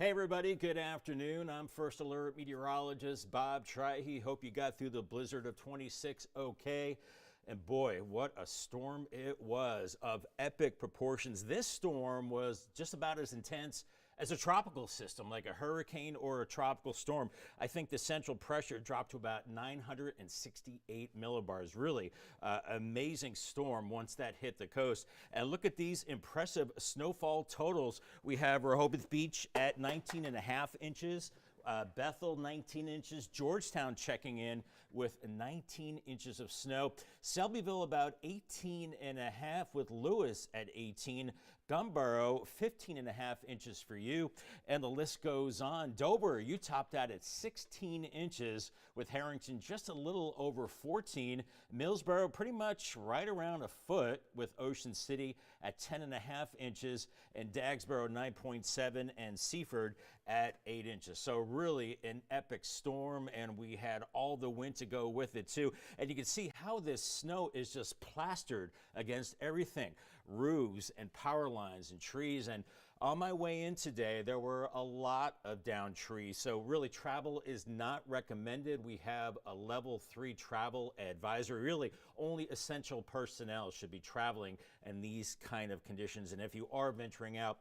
Hey everybody, good afternoon. I'm First Alert Meteorologist Bob Trihy. Hope you got through the blizzard of 26 okay. And boy, what a storm it was of epic proportions. This storm was just about as intense as a tropical system, like a hurricane or a tropical storm. I think the central pressure dropped to about 968 millibars. Really amazing storm once that hit the coast. And look at these impressive snowfall totals. We have Rehoboth Beach at 19.5 inches. Bethel 19 inches, Georgetown checking in with 19 inches of snow, Selbyville about 18.5 with Lewes at 18, Gumboro 15.5 inches for you, and the list goes on. Dover, you topped out at 16 inches with Harrington just a little over 14, Millsboro pretty much right around a foot with Ocean City at 10.5 inches, and Dagsboro 9.7 and Seaford at 8 inches. So really an epic storm, and we had all the wind to go with it too. And you can see how this snow is just plastered against everything, roofs and power lines and trees. And on my way in today, there were a lot of downed trees. So really travel is not recommended. We have a level 3 travel advisory. Really only essential personnel should be traveling in these kind of conditions. And if you are venturing out,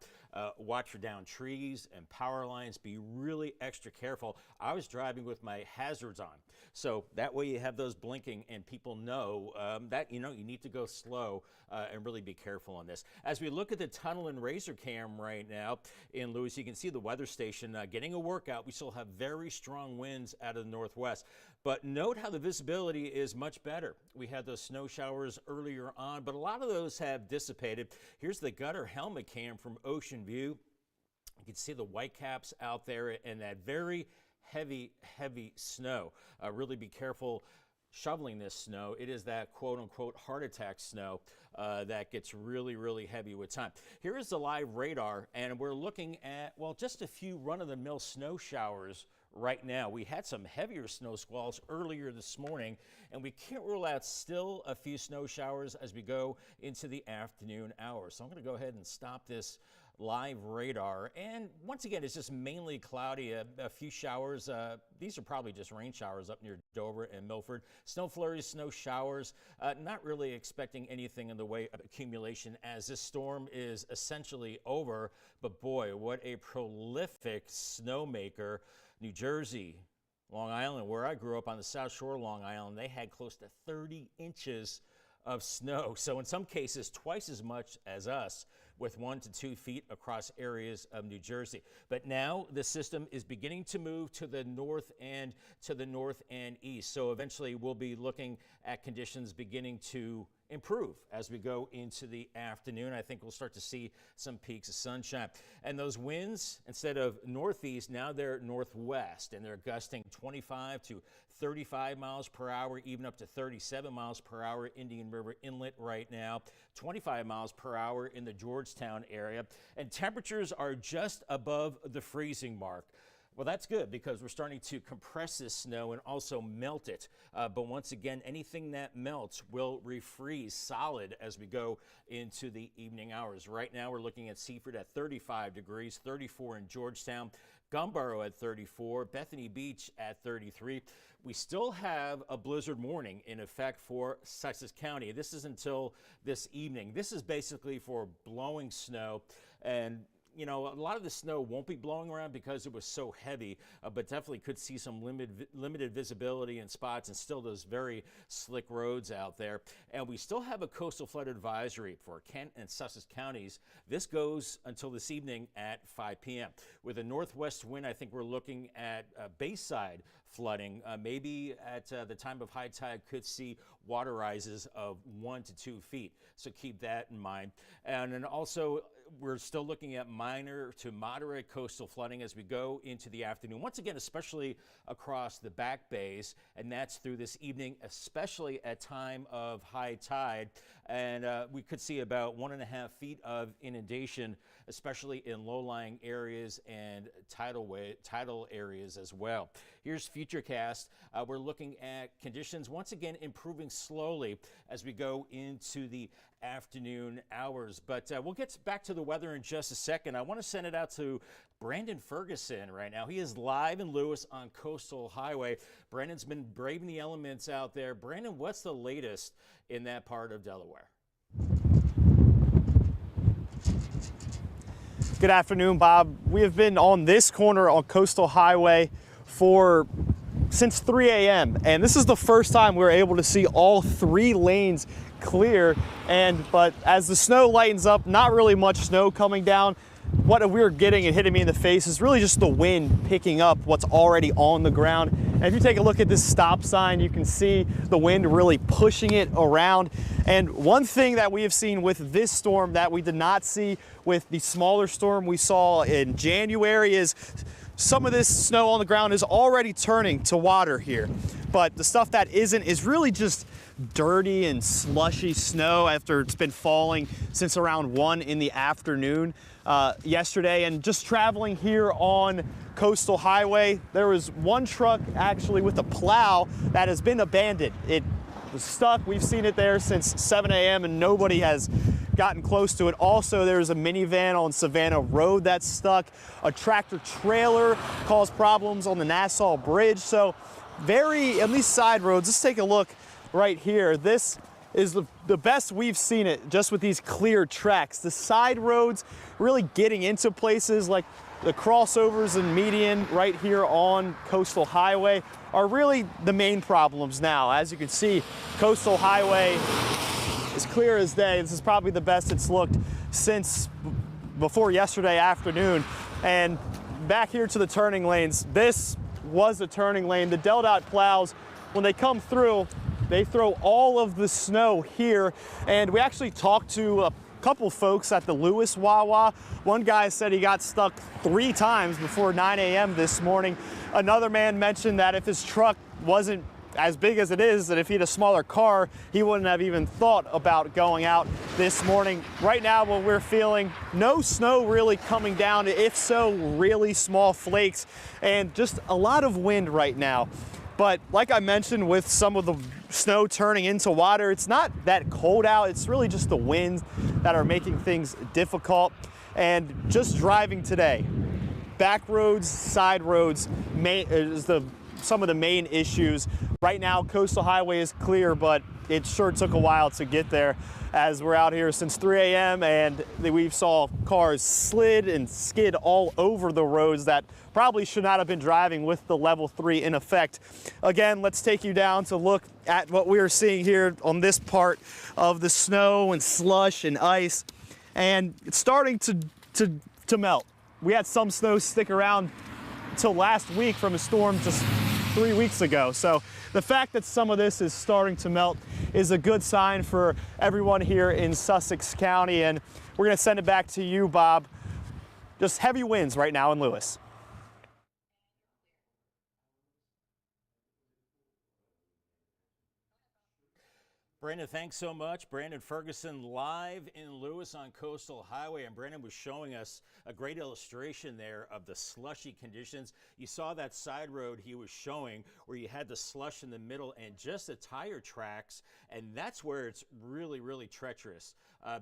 watch for downed trees and power lines. Be really extra careful. I was driving with my hazards on, so that way you have those blinking and people know that you need to go slow and really be careful on this. As we look at the tunnel and razor cam right now in Lewes, you can see the weather station getting a workout. We still have very strong winds out of the northwest, but note how the visibility is much better. We had those snow showers earlier on, but a lot of those have dissipated. Here's the gutter helmet cam from Ocean View. You can see the white caps out there and that very heavy snow. Really be careful shoveling this snow. It is that quote-unquote heart attack snow that gets really heavy with time. Here is the live radar, and we're looking at, well, just a few run-of-the-mill snow showers right now. We had some heavier snow squalls earlier this morning, and we can't rule out still a few snow showers as we go into the afternoon hours. So I'm going to go ahead and stop this live radar. And once again, it's just mainly cloudy, a few showers. These are probably just rain showers up near Dover and Milford. Snow flurries, snow showers. Not really expecting anything in the way of accumulation as this storm is essentially over. But boy, what a prolific snowmaker. New Jersey, Long Island, where I grew up on the South Shore of Long Island, they had close to 30 inches of snow. So in some cases, twice as much as us, with 1 to 2 feet across areas of New Jersey. But now the system is beginning to move to the north and east. So eventually we'll be looking at conditions beginning to improve as we go into the afternoon. I think we'll start to see some peaks of sunshine. And those winds, instead of northeast, now they're northwest, and they're gusting 25 to 35 miles per hour, even up to 37 miles per hour Indian River Inlet right now, 25 miles per hour in the Georgetown area. And temperatures are just above the freezing mark. Well, that's good because we're starting to compress this snow and also melt it. But once again, anything that melts will refreeze solid as we go into the evening hours. Right now, we're looking at Seaford at 35 degrees, 34 in Georgetown, Gumboro at 34, Bethany Beach at 33. We still have a blizzard warning in effect for Sussex County. This is until this evening. This is basically for blowing snow, and a lot of the snow won't be blowing around because it was so heavy, but definitely could see some limited visibility in spots and still those very slick roads out there. And we still have a coastal flood advisory for Kent and Sussex counties. This goes until this evening at 5 p.m. With a northwest wind, I think we're looking at bayside flooding. Maybe at the time of high tide could see water rises of 1 to 2 feet. So keep that in mind. And then also, we're still looking at minor to moderate coastal flooding as we go into the afternoon. Once again, especially across the back bays, and that's through this evening, especially at time of high tide. And we could see about 1.5 feet of inundation, especially in low-lying areas and tidal areas as well. Here's future Futurecast, we're looking at conditions once again improving slowly as we go into the afternoon hours. But we'll get back to the weather in just a second. I want to send it out to Brandon Ferguson right now. He is live in Lewes on Coastal Highway. Brandon's been braving the elements out there. Brandon, what's the latest in that part of Delaware? Good afternoon, Bob. We have been on this corner on Coastal Highway since 3 a.m. and this is the first time we were able to see all 3 lanes clear. But as the snow lightens up, not really much snow coming down. What we're getting and hitting me in the face is really just the wind picking up what's already on the ground. And if you take a look at this stop sign, you can see the wind really pushing it around. And one thing that we have seen with this storm that we did not see with the smaller storm we saw in January is some of this snow on the ground is already turning to water here. But the stuff that isn't is really just dirty and slushy snow after it's been falling since around 1 in the afternoon yesterday. And just traveling here on Coastal Highway, there was one truck actually with a plow that has been abandoned. It was stuck. We've seen it there since 7 a.m. and nobody has gotten close to it. Also, there's a minivan on Savannah Road that's stuck. A tractor trailer caused problems on the Nassau Bridge. So at least side roads. Let's take a look right here. This is the best we've seen it just with these clear tracks. The side roads really getting into places like the crossovers and median right here on Coastal Highway are really the main problems now. As you can see, Coastal Highway is clear as day. This is probably the best it's looked since before yesterday afternoon. And back here to the turning lanes, this was a turning lane. The Del-Dot plows, when they come through, they throw all of the snow here. And we actually talked to a couple folks at the Lewes Wawa. One guy said he got stuck 3 times before 9 a.m. this morning. Another man mentioned that if his truck wasn't as big as it is, that if he had a smaller car, he wouldn't have even thought about going out this morning. Right now, what we're feeling, no snow really coming down, if so, really small flakes, and just a lot of wind right now. But like I mentioned, with some of the snow turning into water, it's not that cold out. It's really just the winds that are making things difficult. And just driving today, back roads, side roads is some of the main issues. Right now, Coastal Highway is clear, but it sure took a while to get there as we're out here since 3 a.m. and we saw cars slid and skid all over the roads that probably should not have been driving with the level 3 in effect. Again, let's take you down to look at what we are seeing here on this part of the snow and slush and ice. And it's starting to melt. We had some snow stick around until last week from a storm just 3 weeks ago. So the fact that some of this is starting to melt is a good sign for everyone here in Sussex County. And we're going to send it back to you, Bob. Just heavy winds right now in Lewes. Brandon, thanks so much. Brandon Ferguson live in Lewes on Coastal Highway. And Brandon was showing us a great illustration there of the slushy conditions. You saw that side road he was showing where you had the slush in the middle and just the tire tracks. And that's where it's really, really treacherous.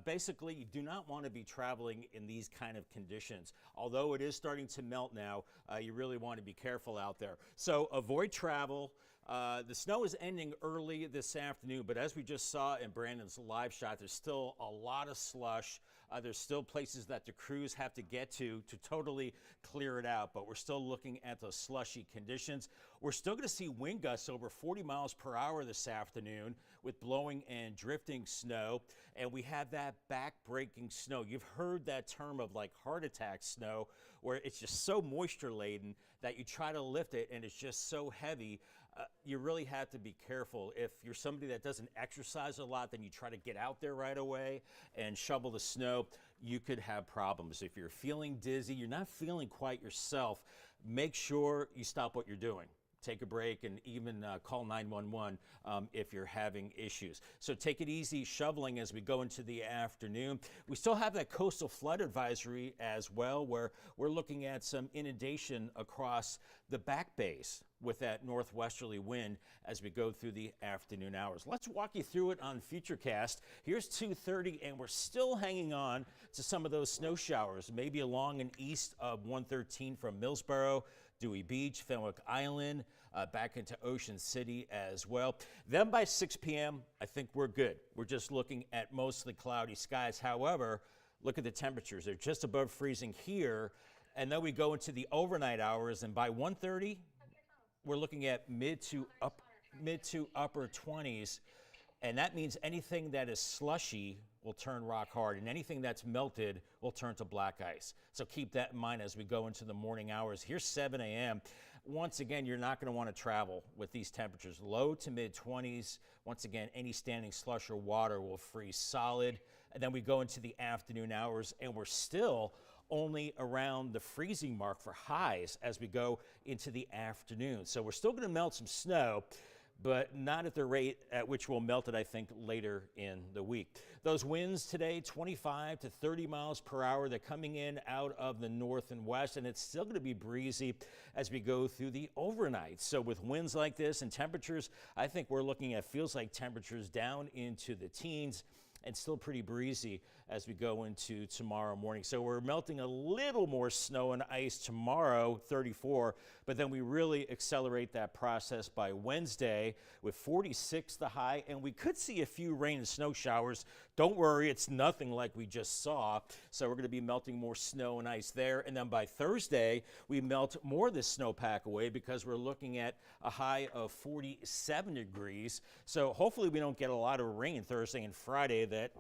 Basically, you do not want to be traveling in these kind of conditions. Although it is starting to melt now, you really want to be careful out there. So avoid travel. The snow is ending early this afternoon, but as we just saw in Brandon's live shot, there's still a lot of slush. There's still places that the crews have to get to totally clear it out, but we're still looking at those slushy conditions. We're still going to see wind gusts over 40 miles per hour this afternoon with blowing and drifting snow, and we have that back-breaking snow. You've heard that term of like heart attack snow, where it's just so moisture-laden that you try to lift it and it's just so heavy. You really have to be careful. If you're somebody that doesn't exercise a lot, then you try to get out there right away and shovel the snow, you could have problems. If you're feeling dizzy, you're not feeling quite yourself, make sure you stop what you're doing. take a break, and even call 911 if you're having issues. So take it easy shoveling as we go into the afternoon. We still have that coastal flood advisory as well, where we're looking at some inundation across the back bays with that northwesterly wind as we go through the afternoon hours. Let's walk you through it on Futurecast. Here's 2:30, and we're still hanging on to some of those snow showers, maybe along and east of 113 from Millsboro, Dewey Beach, Fenwick Island, back into Ocean City as well. Then by 6 p.m., I think we're good. We're just looking at mostly cloudy skies. However, look at the temperatures. They're just above freezing here, and then we go into the overnight hours, and by 1:30, we're looking at mid to upper 20s, and that means anything that is slushy will turn rock hard, and anything that's melted will turn to black ice. So keep that in mind as we go into the morning hours. Here's 7 a.m. Once again, you're not going to want to travel with these temperatures. Low to mid 20s. Once again, any standing slush or water will freeze solid. And then we go into the afternoon hours, and we're still only around the freezing mark for highs as we go into the afternoon. So we're still going to melt some snow, but not at the rate at which we'll melt it, I think, later in the week. Those winds today, 25 to 30 miles per hour. They're coming in out of the north and west, and it's still going to be breezy as we go through the overnight. So with winds like this and temperatures, I think we're looking at feels like temperatures down into the teens, and still pretty breezy as we go into tomorrow morning. So we're melting a little more snow and ice tomorrow, 34, but then we really accelerate that process by Wednesday with 46 the high, and we could see a few rain and snow showers. Don't worry, it's nothing like we just saw. So we're going to be melting more snow and ice there. And then by Thursday, we melt more of this snowpack away because we're looking at a high of 47 degrees. So hopefully we don't get a lot of rain Thursday and Friday that,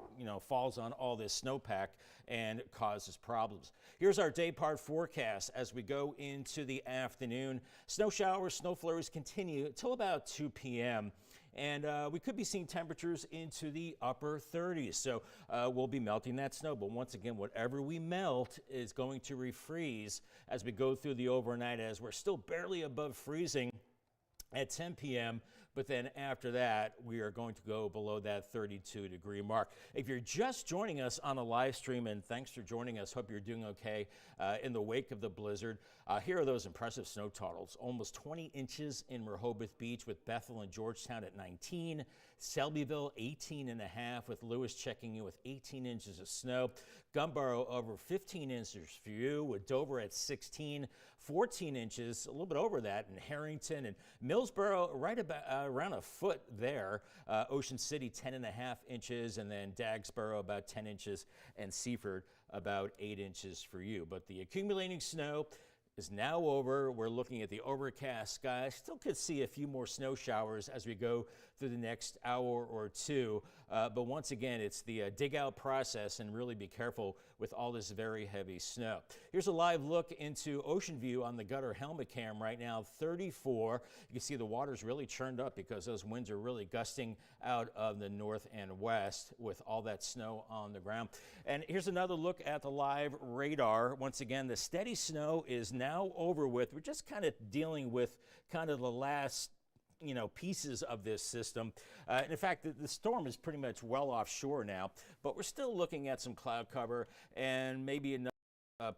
falls on all this snowpack and causes problems. Here's our day part forecast as we go into the afternoon. Snow showers, snow flurries continue until about 2 p.m. And we could be seeing temperatures into the upper 30s. So we'll be melting that snow. But once again, whatever we melt is going to refreeze as we go through the overnight, as we're still barely above freezing at 10 p.m. But then after that, we are going to go below that 32-degree mark. If you're just joining us on a live stream, and thanks for joining us, hope you're doing okay in the wake of the blizzard. Here are those impressive snow totals. Almost 20 inches in Rehoboth Beach, with Bethel and Georgetown at 19. Selbyville, 18 and a half, with Lewes checking in with 18 inches of snow. Gumboro over 15 inches for you, with Dover at 16, 14 inches, a little bit over that in Harrington, and Millsboro right about around a foot there. Ocean City 10 and a half inches, and then Dagsboro about 10 inches, and Seaford about 8 inches for you. But the accumulating snow is now over. We're looking at the overcast sky. Still could see a few more snow showers as we go through the next hour or two. But once again, it's the dig out process, and really be careful with all this very heavy snow. Here's a live look into Ocean View on the gutter helmet cam right now, 34. You can see the water's really churned up because those winds are really gusting out of the north and west with all that snow on the ground. And here's another look at the live radar. Once again, the steady snow is now over with. We're just kind of dealing with kind of the last pieces of this system. And in fact, the storm is pretty much well offshore now, but we're still looking at some cloud cover and maybe another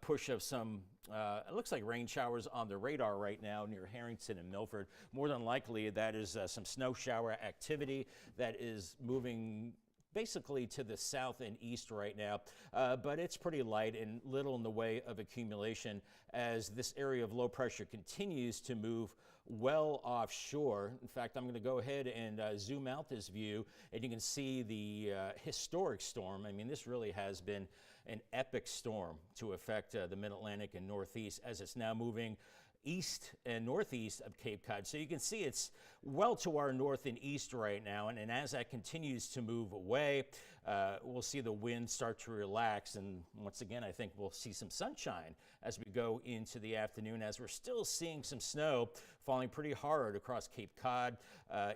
push of some, it looks like rain showers on the radar right now near Harrington and Milford. More than likely, that is some snow shower activity that is moving basically to the south and east right now, but it's pretty light and little in the way of accumulation as this area of low pressure continues to move well offshore. In fact, I'm going to go ahead and zoom out this view, and you can see the historic storm. I mean, this really has been an epic storm to affect the Mid-Atlantic and Northeast, as it's now moving east and northeast of Cape Cod. So you can see it's well to our north and east right now, and as that continues to move away, we'll see the wind start to relax, and once again, I think we'll see some sunshine as we go into the afternoon, as we're still seeing some snow falling pretty hard across Cape Cod,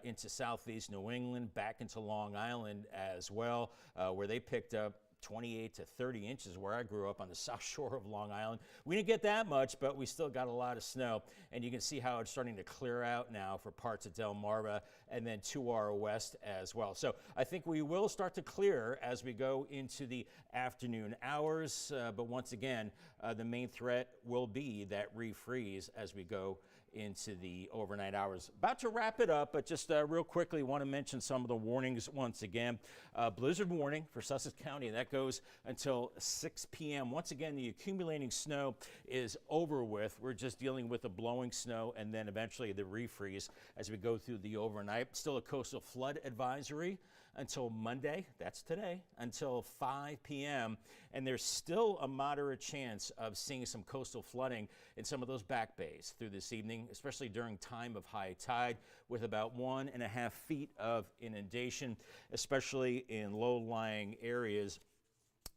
into southeast New England, back into Long Island as well, where they picked up 28 to 30 inches where I grew up on the south shore of Long Island. We didn't get that much, but we still got a lot of snow. And you can see how it's starting to clear out now for parts of Delmarva and then to our west as well. So I think we will start to clear as we go into the afternoon hours. But once again, the main threat will be that refreeze as we go into the overnight hours. About to wrap it up, but just real quickly want to mention some of the warnings once again. Blizzard warning for Sussex County, that goes until 6 p.m. Once again, the accumulating snow is over with. We're just dealing with the blowing snow and then eventually the refreeze as we go through the overnight. Still a coastal flood advisory until Monday, that's today, until 5 p.m. And there's still a moderate chance of seeing some coastal flooding in some of those back bays through this evening, especially during time of high tide, with about 1.5 feet of inundation, especially in low-lying areas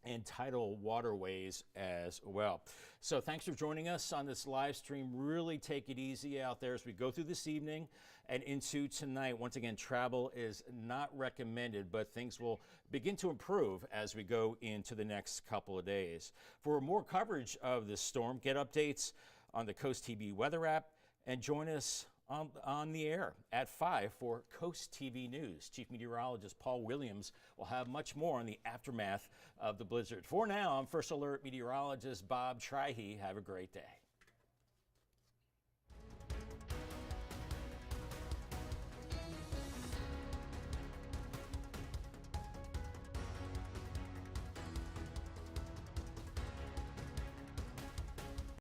and tidal waterways as well. So thanks for joining us on this live stream. Really take it easy out there as we go through this evening and into tonight. Once again, travel is not recommended, but things will begin to improve as we go into the next couple of days. For more coverage of this storm, get updates on the Coast TV weather app and join us on the air at 5 for Coast TV News. Chief Meteorologist Paul Williams will have much more on the aftermath of the blizzard. For now, I'm First Alert Meteorologist Bob Trihy. Have a great day.